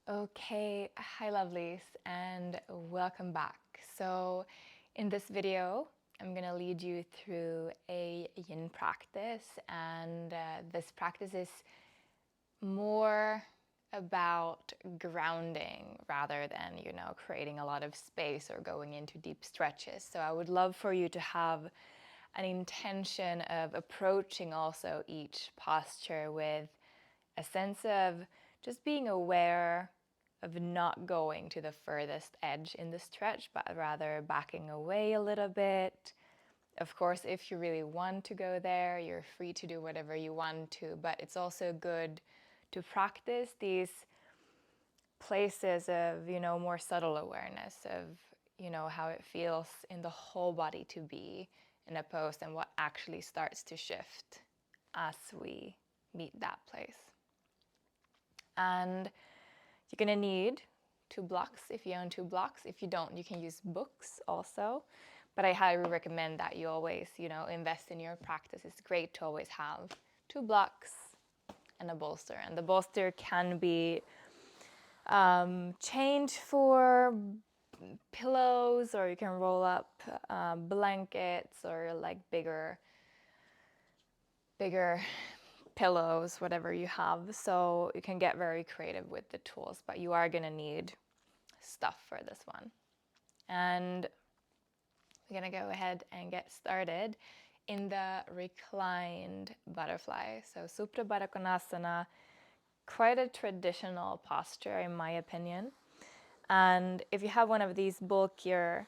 Okay, hi lovelies, and welcome back. So in this video, I'm going to lead you through a yin practice, and this practice is more about grounding rather than, creating a lot of space or going into deep stretches. So I would love for you to have an intention of approaching also each posture with a sense of just being aware of not going to the furthest edge in the stretch, but rather backing away a little bit. Of course, if you really want to go there, you're free to do whatever you want to, but it's also good to practice these places of, more subtle awareness of, how it feels in the whole body to be in a pose and what actually starts to shift as we meet that place. And you're going to need 2 blocks if you own 2 blocks. If you don't, you can use books also. But I highly recommend that you always, invest in your practice. It's great to always have 2 blocks and a bolster. And the bolster can be changed for pillows, or you can roll up blankets, or like bigger pillows, whatever you have. So you can get very creative with the tools, but you are going to need stuff for this one. And we're going to go ahead and get started in the reclined butterfly. So Supta Baddha Konasana, quite a traditional posture in my opinion. And if you have one of these bulkier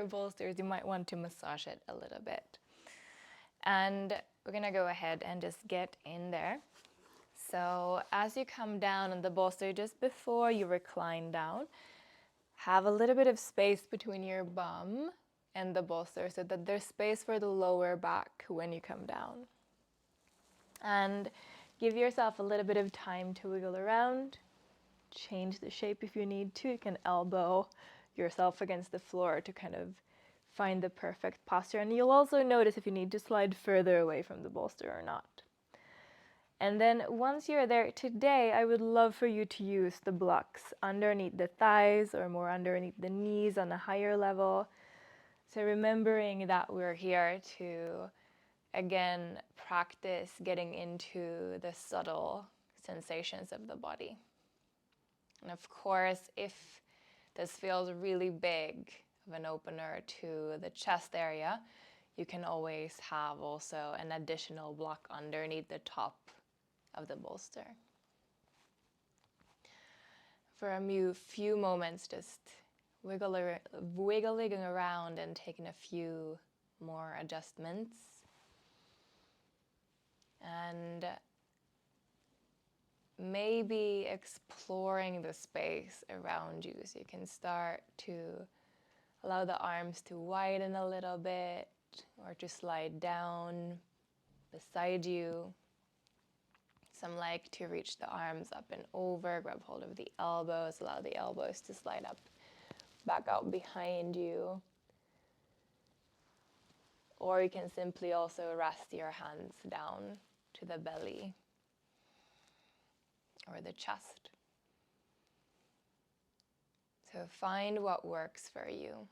bolsters, you might want to massage it a little bit. And we're going to go ahead and just get in there. So as you come down on the bolster, just before you recline down, have a little bit of space between your bum and the bolster so that there's space for the lower back when you come down. And give yourself a little bit of time to wiggle around. Change the shape if you need to. You can elbow yourself against the floor to kind of find the perfect posture. And you'll also notice if you need to slide further away from the bolster or not. And then once you're there, today I would love for you to use the blocks underneath the thighs or more underneath the knees on a higher level. So remembering that we're here to, again, practice getting into the subtle sensations of the body. And of course, if this feels really big of an opener to the chest area, you can always have also an additional block underneath the top of the bolster. For a few moments, just wiggling around and taking a few more adjustments. And maybe exploring the space around you, so you can start to allow the arms to widen a little bit or to slide down beside you. Some like to reach the arms up and over, grab hold of the elbows, allow the elbows to slide up, back out behind you. Or you can simply also rest your hands down to the belly or the chest. So find what works for you.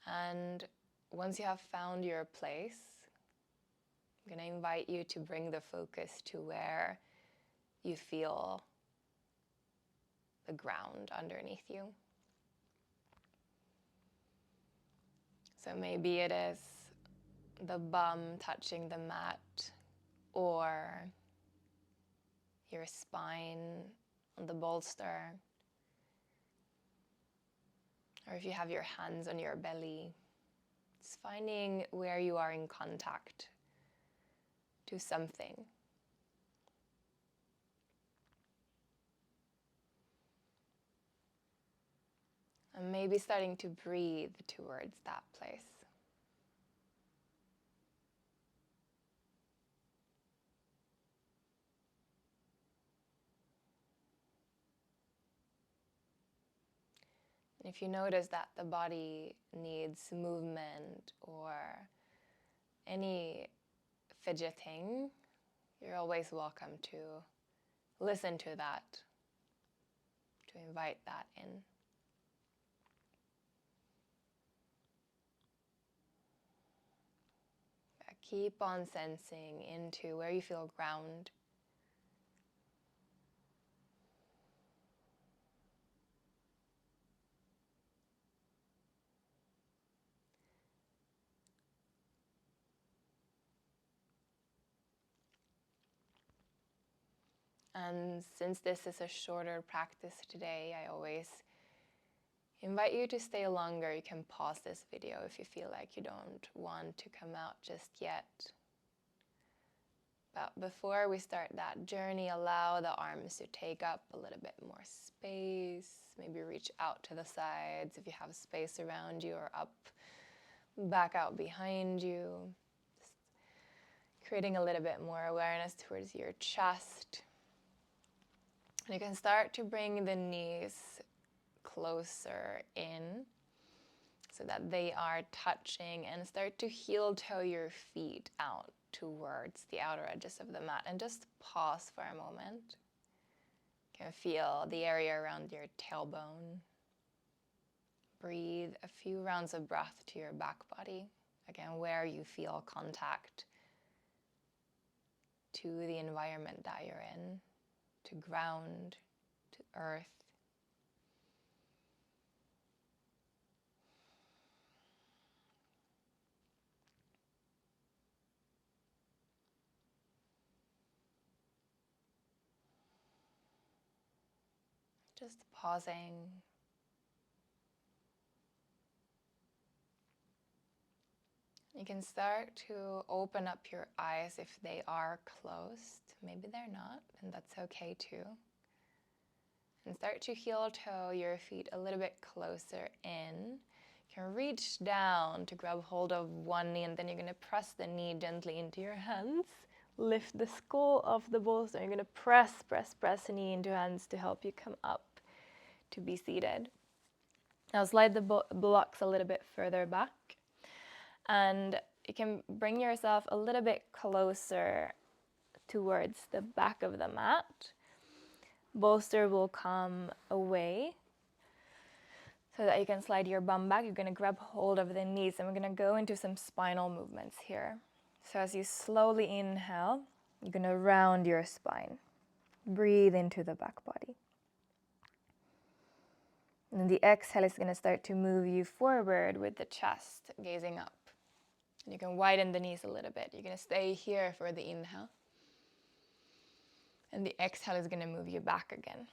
And once you have found your place, I'm going to invite you to bring the focus to where you feel the ground underneath you. So maybe it is the bum touching the mat, or your spine on the bolster, or if you have your hands on your belly, it's finding where you are in contact to something. And maybe starting to breathe towards that place. And if you notice that the body needs movement or any fidgeting, you're always welcome to listen to that, to invite that in. Keep on sensing into where you feel ground. And since this is a shorter practice today, I always invite you to stay longer. You can pause this video if you feel like you don't want to come out just yet. But before we start that journey, allow the arms to take up a little bit more space. Maybe reach out to the sides if you have space around you, or up, back out behind you. Just creating a little bit more awareness towards your chest. And you can start to bring the knees closer in so that they are touching, and start to heel toe your feet out towards the outer edges of the mat, and just pause for a moment. You can feel the area around your tailbone. Breathe a few rounds of breath to your back body, again where you feel contact to the environment that you're in, to ground, to earth. Just pausing. You can start to open up your eyes if they are closed. Maybe they're not, and that's okay too. And start to heel toe your feet a little bit closer in. You can reach down to grab hold of one knee, and then you're going to press the knee gently into your hands. Lift the skull off the bolster. You're going to press the knee into hands to help you come up to be seated. Now slide the blocks a little bit further back, and you can bring yourself a little bit closer towards the back of the mat. Bolster will come away so that you can slide your bum back. You're going to grab hold of the knees, and we're going to go into some spinal movements here. So as you slowly inhale, you're going to round your spine. Breathe into the back body. And the exhale is going to start to move you forward with the chest gazing up. And you can widen the knees a little bit. You're going to stay here for the inhale. And the exhale is going to move you back again.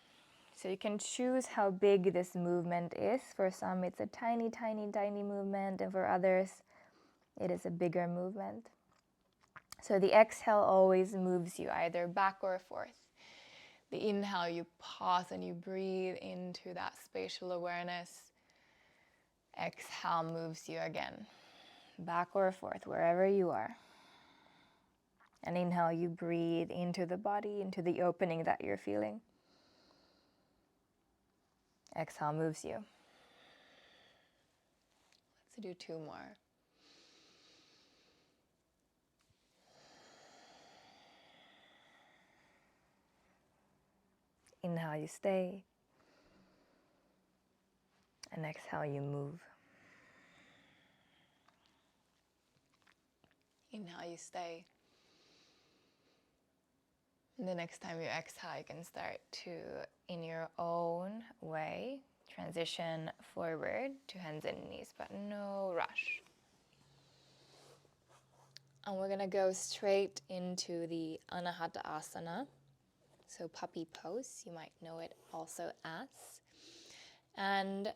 So you can choose how big this movement is. For some, it's a tiny, tiny, tiny movement. And for others, it is a bigger movement. So the exhale always moves you either back or forth. The inhale, you pause and you breathe into that spatial awareness. Exhale moves you again, back or forth, wherever you are. And inhale, you breathe into the body, into the opening that you're feeling. Exhale moves you. Let's do two more. Inhale, you stay. And exhale, you move. Inhale, you stay. And the next time you exhale, you can start to, in your own way, transition forward to hands and knees, but no rush. And we're going to go straight into the Anahata Asana. So puppy pose, you might know it also as. And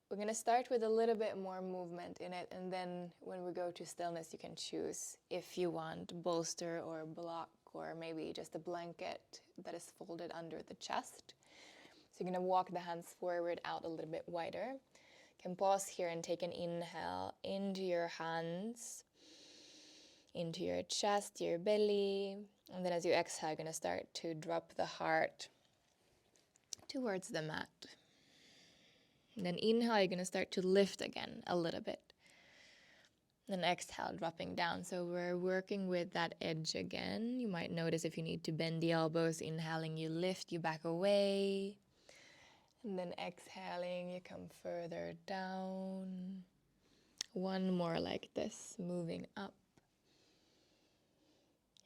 we're going to start with a little bit more movement in it, and then when we go to stillness, you can choose if you want bolster or block, or maybe just a blanket that is folded under the chest. So you're going to walk the hands forward out a little bit wider. You can pause here and take an inhale into your hands, into your chest, your belly. And then as you exhale, you're going to start to drop the heart towards the mat. And then inhale, you're going to start to lift again a little bit. Then exhale, dropping down. So we're working with that edge again. You might notice if you need to bend the elbows, inhaling, you lift, you back away. And then exhaling, you come further down. One more like this, moving up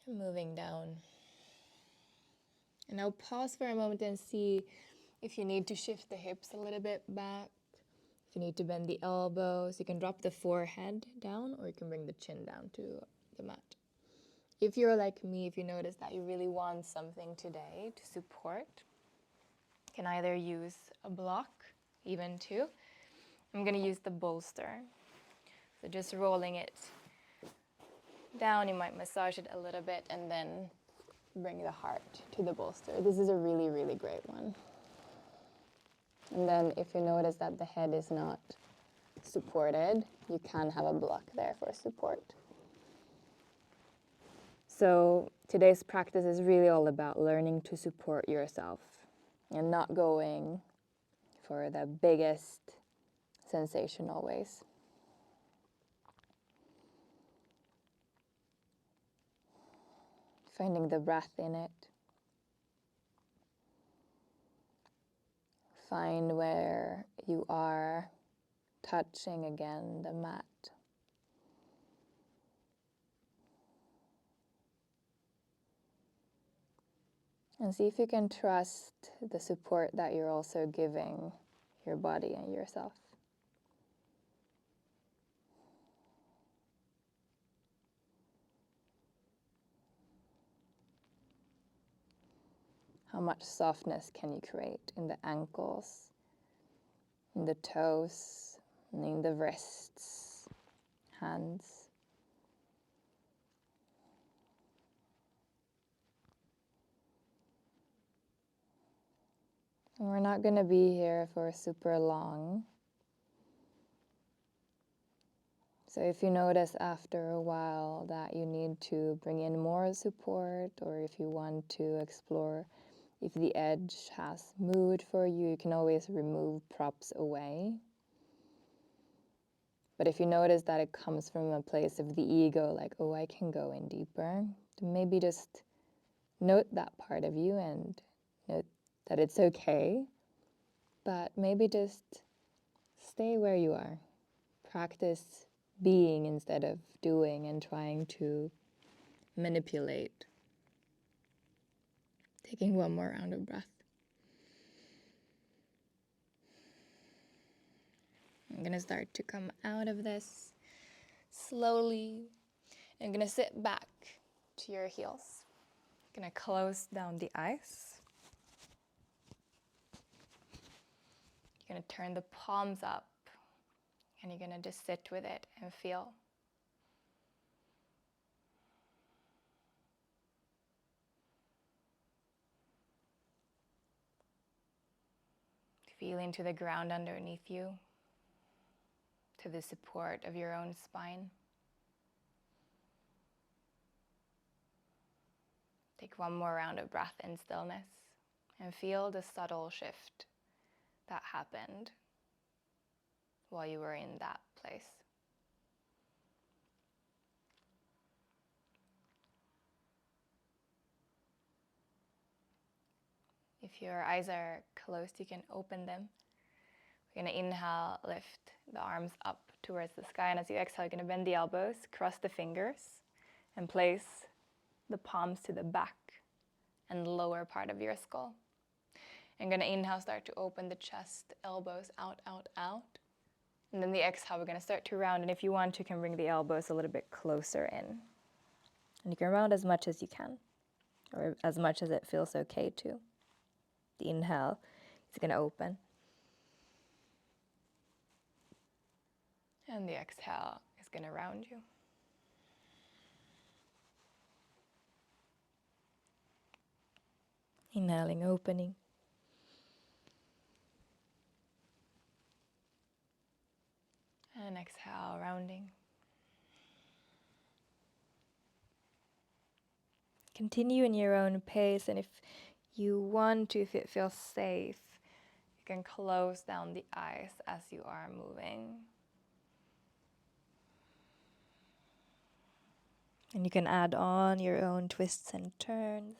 and moving down. And now pause for a moment and see if you need to shift the hips a little bit back. If you need to bend the elbows, you can drop the forehead down or you can bring the chin down to the mat. If you're like me, if you notice that you really want something today to support, you can either use a block, even two. I'm going to use the bolster. So just rolling it down, you might massage it a little bit and then bring the heart to the bolster. This is a really, really great one. And then if you notice that the head is not supported, you can have a block there for support. So today's practice is really all about learning to support yourself and not going for the biggest sensation always. Finding the breath in it. Find where you are touching again the mat. And see if you can trust the support that you're also giving your body and yourself. How much softness can you create in the ankles, in the toes, and in the wrists, hands. And we're not going to be here for super long. So if you notice after a while that you need to bring in more support, or if you want to explore if the edge has moved for you, you can always remove props away. But if you notice that it comes from a place of the ego, like, oh, I can go in deeper, then maybe just note that part of you and note that it's okay, but maybe just stay where you are. Practice being instead of doing and trying to manipulate. Taking one more round of breath. I'm going to start to come out of this slowly. I'm going to sit back to your heels. I'm going to close down the eyes. You're going to turn the palms up and you're going to just sit with it and feel. Feel into the ground underneath you, to the support of your own spine. Take one more round of breath in stillness and feel the subtle shift that happened while you were in that place. If your eyes are closed, you can open them. We're going to inhale, lift the arms up towards the sky. And as you exhale, you're going to bend the elbows, cross the fingers, and place the palms to the back and lower part of your skull. I'm going to inhale, start to open the chest, elbows out, out, out. And then the exhale, we're going to start to round. And if you want, you can bring the elbows a little bit closer in. And you can round as much as you can, or as much as it feels okay to. The inhale is going to open. And the exhale is going to round you. Inhaling, opening. And exhale, rounding. Continue in your own pace, and if you want to, if it feels safe, you can close down the eyes as you are moving. And you can add on your own twists and turns.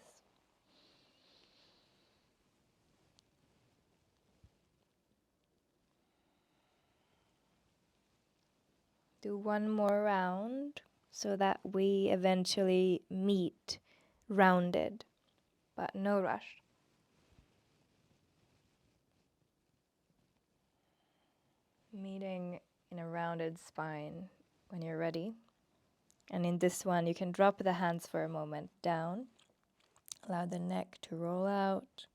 Do one more round so that we eventually meet rounded, but no rush. Meeting in a rounded spine when you're ready. And in this one, you can drop the hands for a moment down. Allow the neck to roll out.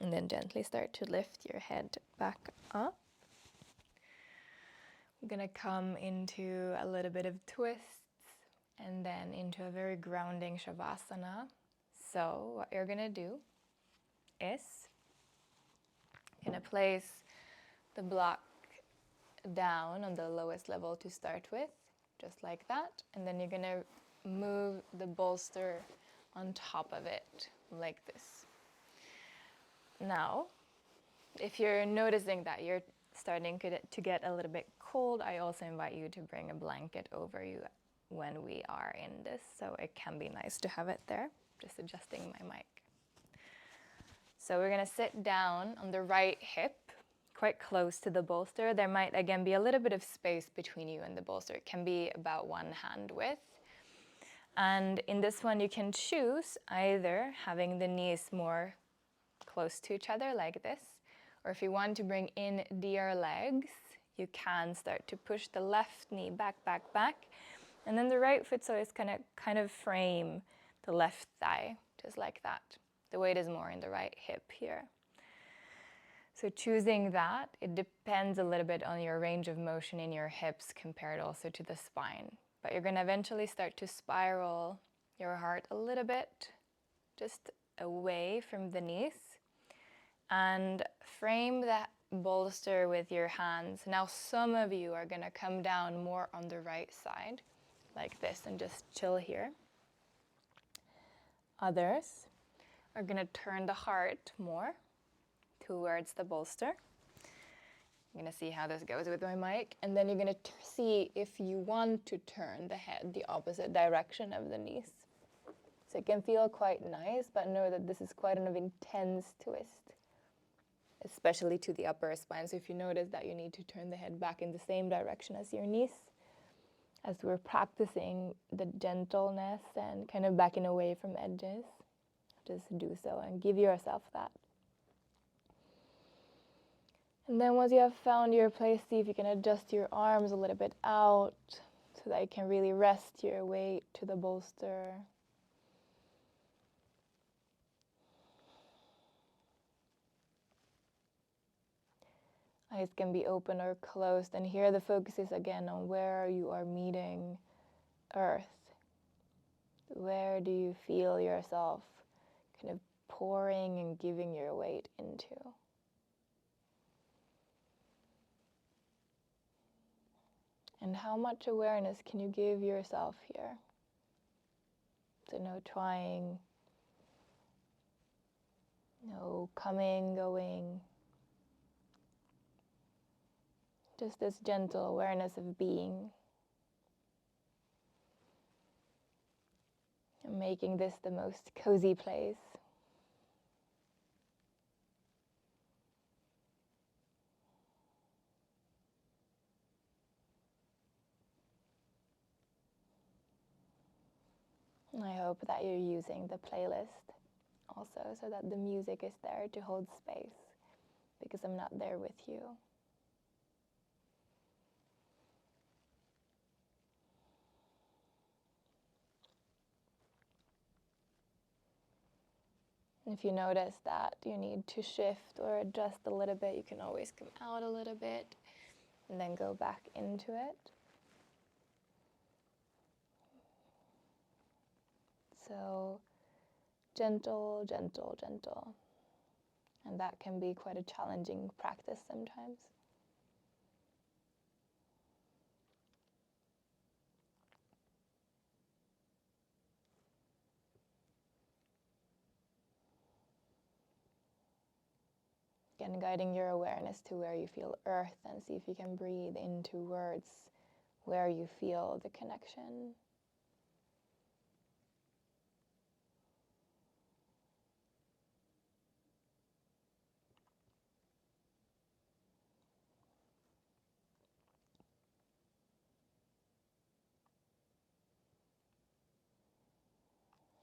And then gently start to lift your head back up. We're going to come into a little bit of twists and then into a very grounding shavasana. So what you're going to do is you're going to place the block down on the lowest level to start with, just like that. And then you're going to move the bolster on top of it, like this. Now, if you're noticing that you're starting to get a little bit cold, I also invite you to bring a blanket over you when we are in this, so it can be nice to have it there. Just adjusting my mic. So we're going to sit down on the right hip, quite close to the bolster. There might again be a little bit of space between you and the bolster. It can be about one hand width. And in this one you can choose either having the knees more close to each other like this, or if you want to bring in deer legs, you can start to push the left knee back, back, back. And then the right foot so it's kind of frame the left thigh, just like that. The weight is more in the right hip here. So choosing that, it depends a little bit on your range of motion in your hips compared also to the spine. But you're going to eventually start to spiral your heart a little bit, just away from the knees. And frame that bolster with your hands. Now some of you are going to come down more on the right side, like this, and just chill here. Others are going to turn the heart more towards the bolster. I'm going to see how this goes with my mic. And then you're going to see if you want to turn the head the opposite direction of the knees. So it can feel quite nice, but know that this is quite an intense twist, especially to the upper spine. So if you notice that you need to turn the head back in the same direction as your knees, as we're practicing the gentleness and kind of backing away from edges, just do so and give yourself that. And then once you have found your place, see if you can adjust your arms a little bit out so that you can really rest your weight to the bolster. Eyes can be open or closed, and here the focus is again on where you are meeting earth. Where do you feel yourself kind of pouring and giving your weight into? And how much awareness can you give yourself here? So no trying, no coming, going. Just this gentle awareness of being. And making this the most cozy place. And I hope that you're using the playlist also so that the music is there to hold space, because I'm not there with you. If you notice that you need to shift or adjust a little bit, you can always come out a little bit and then go back into it. So gentle, gentle, gentle. And that can be quite a challenging practice sometimes. Again, guiding your awareness to where you feel earth, and see if you can breathe into words where you feel the connection.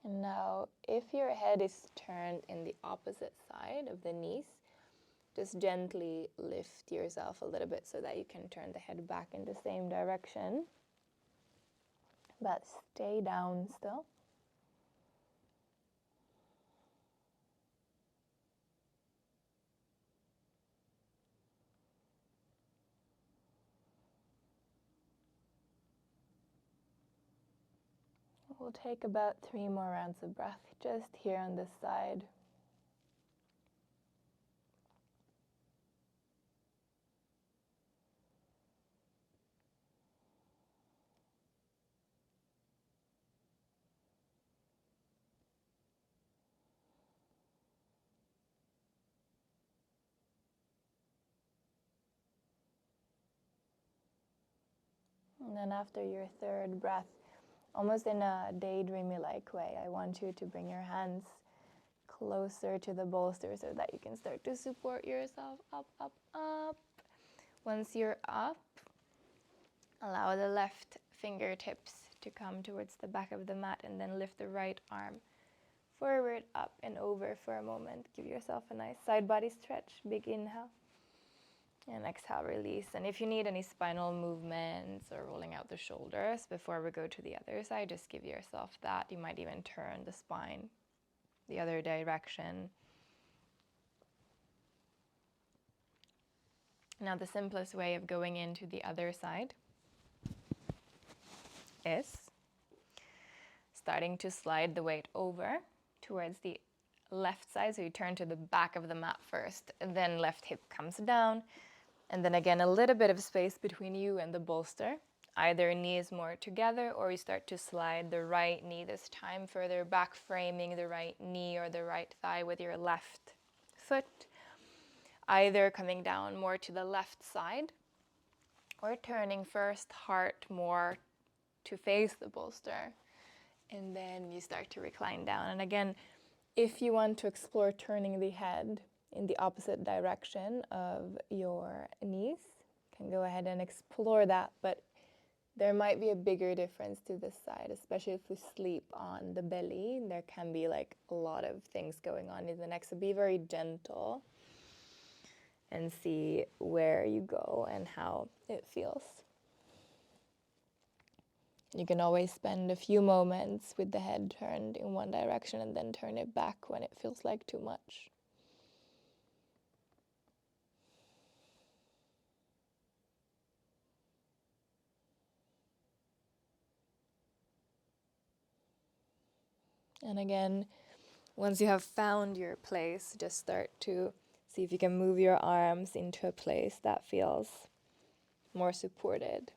And now, if your head is turned in the opposite side of the knees, just gently lift yourself a little bit so that you can turn the head back in the same direction. But stay down still. We'll take about 3 more rounds of breath just here on this side. And then after your third breath, almost in a daydreamy-like way, I want you to bring your hands closer to the bolster so that you can start to support yourself up, up, up. Once you're up, allow the left fingertips to come towards the back of the mat and then lift the right arm forward, up, and over for a moment. Give yourself a nice side body stretch. Big inhale. And exhale, release. And if you need any spinal movements or rolling out the shoulders before we go to the other side, just give yourself that. You might even turn the spine the other direction. Now, the simplest way of going into the other side is starting to slide the weight over towards the left side. So you turn to the back of the mat first, and then left hip comes down. And then again, a little bit of space between you and the bolster. Either knees more together, or you start to slide the right knee this time further back, framing the right knee or the right thigh with your left foot. Either coming down more to the left side, or turning first heart more to face the bolster. And then you start to recline down. And again, if you want to explore turning the head in the opposite direction of your knees, you can go ahead and explore that, but there might be a bigger difference to this side, especially if we sleep on the belly. There can be like a lot of things going on in the neck, so be very gentle and see where you go and how it feels. You can always spend a few moments with the head turned in one direction and then turn it back when it feels like too much. And again, once you have found your place, just start to see if you can move your arms into a place that feels more supported.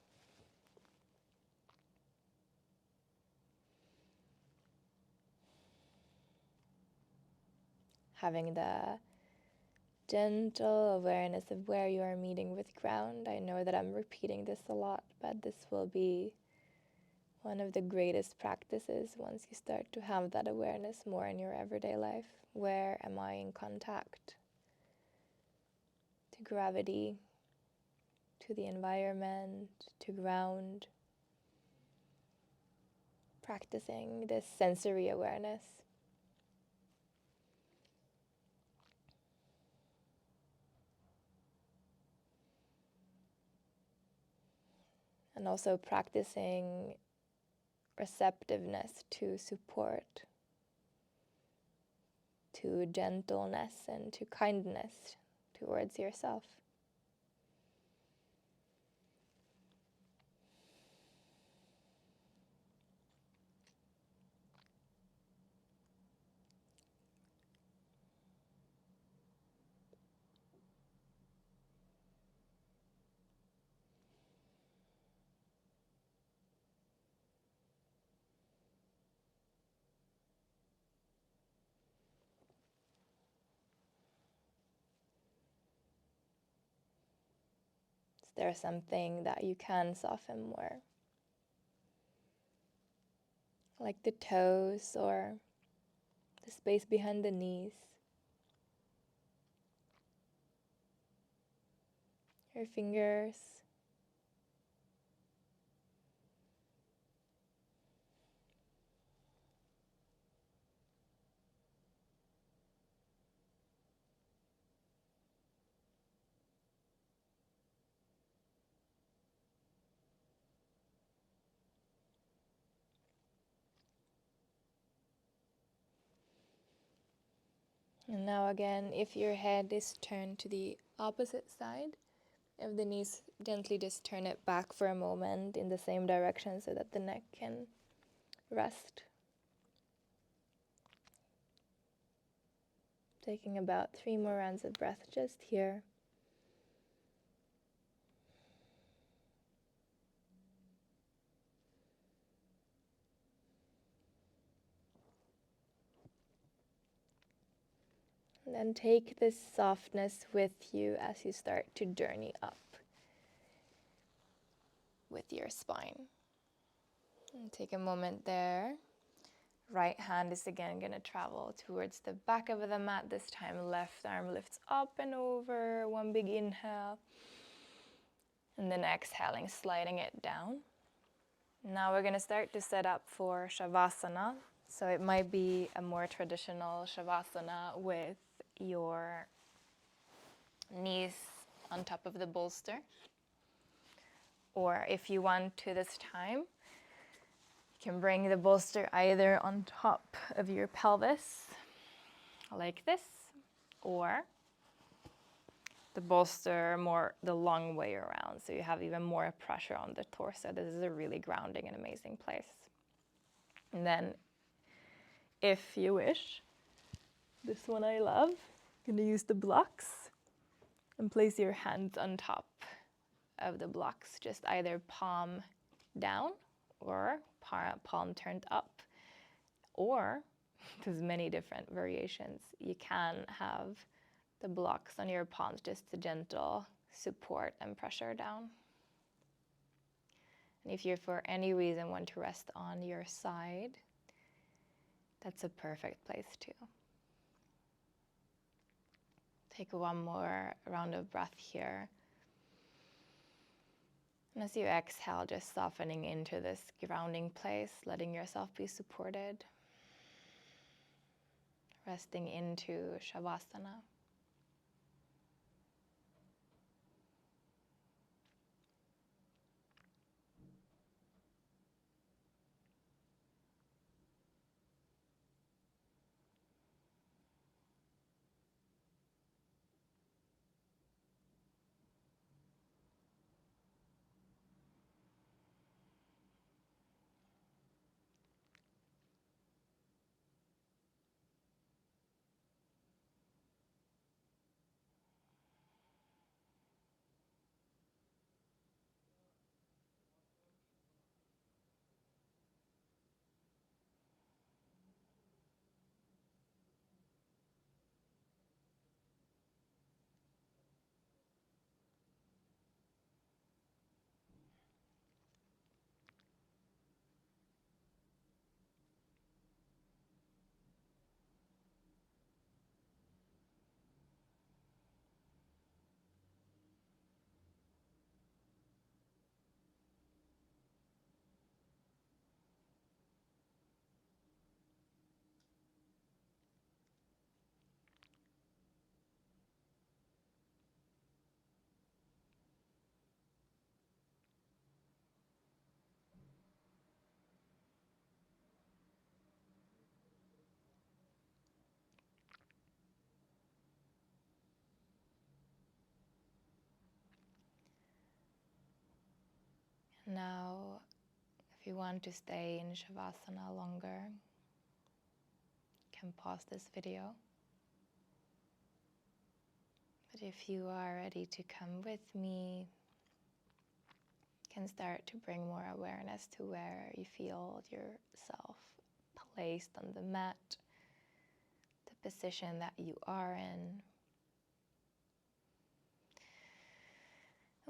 Having the gentle awareness of where you are meeting with ground. I know that I'm repeating this a lot, but this will be one of the greatest practices once you start to have that awareness more in your everyday life. Where am I in contact to gravity, to the environment, to ground? Practicing this sensory awareness. And also practicing receptiveness to support, to gentleness and to kindness towards yourself. there's something that you can soften more, like the toes or the space behind the knees, your fingers. And now again, if your head is turned to the opposite side of the knees, gently just turn it back for a moment in the same direction so that the neck can rest. Taking about 3 more rounds of breath just here. And then take this softness with you as you start to journey up with your spine. And take a moment there. Right hand is again going to travel towards the back of the mat. This time left arm lifts up and over. One big inhale. And then exhaling, sliding it down. Now we're going to start to set up for savasana. So it might be a more traditional savasana with your knees on top of the bolster. Or if you want to this time, you can bring the bolster either on top of your pelvis, like this, or the bolster more the long way around, so you have even more pressure on the torso. This is a really grounding and amazing place. And then, if you wish, this one I love, you're gonna use the blocks and place your hands on top of the blocks, just either palm down or palm turned up, or there's many different variations. You can have the blocks on your palms, just a gentle support and pressure down. And if you for any reason want to rest on your side, that's a perfect place too. Take one more round of breath here. And as you exhale, just softening into this grounding place, letting yourself be supported. Resting into Shavasana. Now, if you want to stay in Shavasana longer, you can pause this video. But if you are ready to come with me, you can start to bring more awareness to where you feel yourself placed on the mat, the position that you are in.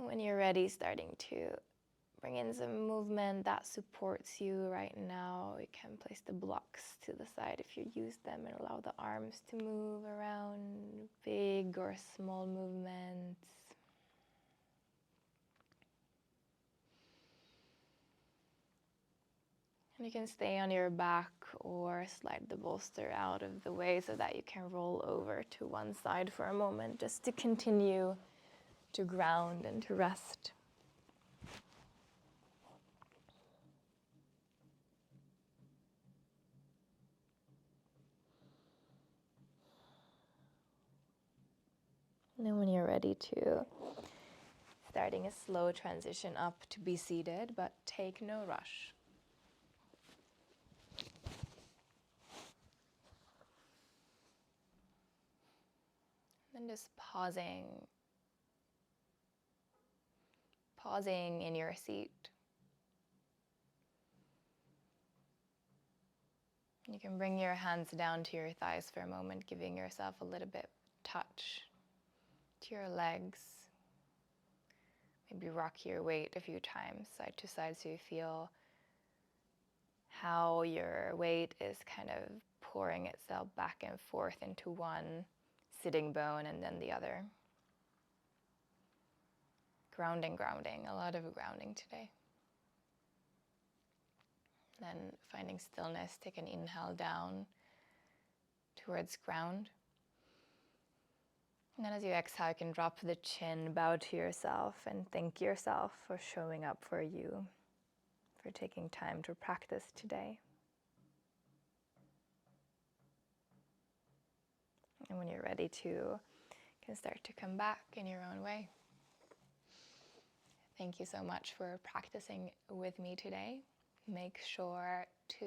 When you're ready, starting to bring in some movement that supports you right now. You can place the blocks to the side if you use them and allow the arms to move around, big or small movements. And you can stay on your back or slide the bolster out of the way so that you can roll over to one side for a moment, just to continue to ground and to rest. And then when you're ready to, starting a slow transition up to be seated, but take no rush. Then just pausing in your seat. You can bring your hands down to your thighs for a moment, giving yourself a little bit touch to your legs. Maybe rock your weight a few times, side to side, so you feel how your weight is kind of pouring itself back and forth into one sitting bone and then the other. Grounding, a lot of grounding today. Then finding stillness, take an inhale down towards ground. And then as you exhale, you can drop the chin, bow to yourself, and thank yourself for showing up for you, for taking time to practice today. And when you're ready to, you can start to come back in your own way. Thank you so much for practicing with me today. Make sure to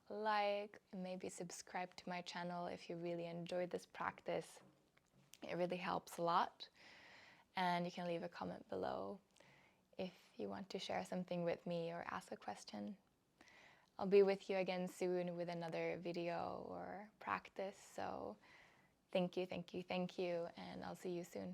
like and maybe subscribe to my channel if you really enjoyed this practice. It really helps a lot. And you can leave a comment below if you want to share something with me or ask a question. I'll be with you again soon with another video or practice. So thank you, and I'll see you soon.